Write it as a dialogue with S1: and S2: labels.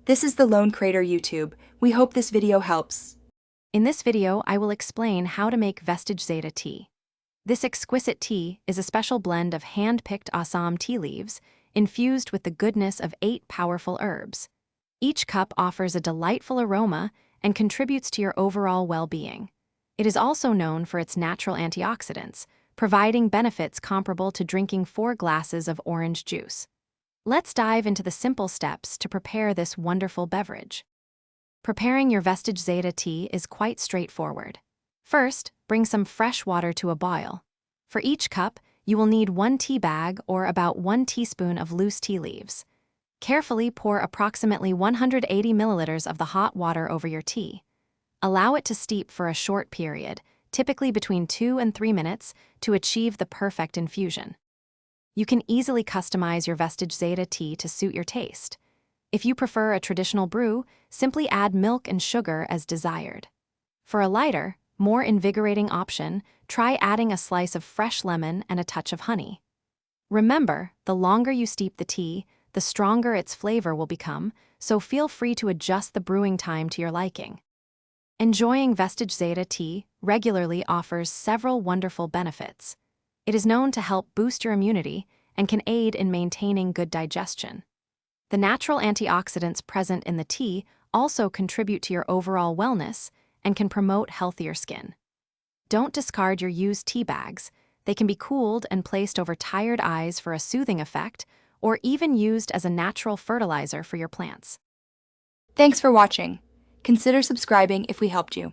S1: This is the Lone Crater YouTube. We hope this video helps.
S2: In this video, I will explain how to make Vestige Zeta tea. This exquisite tea is a special blend of hand-picked Assam tea leaves infused with the goodness of 8 powerful herbs. Each cup offers a delightful aroma and contributes to your overall well-being. It is also known for its natural antioxidants, providing benefits comparable to drinking 4 glasses of orange juice. Let's dive into the simple steps to prepare this wonderful beverage. Preparing your Vestige Zeta tea is quite straightforward. First, bring some fresh water to a boil. For each cup, you will need 1 tea bag or about 1 teaspoon of loose tea leaves. Carefully pour approximately 180 milliliters of the hot water over your tea. Allow it to steep for a short period, typically between 2 and 3 minutes, to achieve the perfect infusion. You can easily customize your Vestige Zeta tea to suit your taste. If you prefer a traditional brew, simply add milk and sugar as desired. For a lighter, more invigorating option, try adding a slice of fresh lemon and a touch of honey. Remember, the longer you steep the tea, the stronger its flavor will become, so feel free to adjust the brewing time to your liking. Enjoying Vestige Zeta tea regularly offers several wonderful benefits. It is known to help boost your immunity and can aid in maintaining good digestion. The natural antioxidants present in the tea also contribute to your overall wellness and can promote healthier skin. Don't discard your used tea bags. They can be cooled and placed over tired eyes for a soothing effect, or even used as a natural fertilizer for your plants.
S1: Thanks for watching. Consider subscribing if we helped you.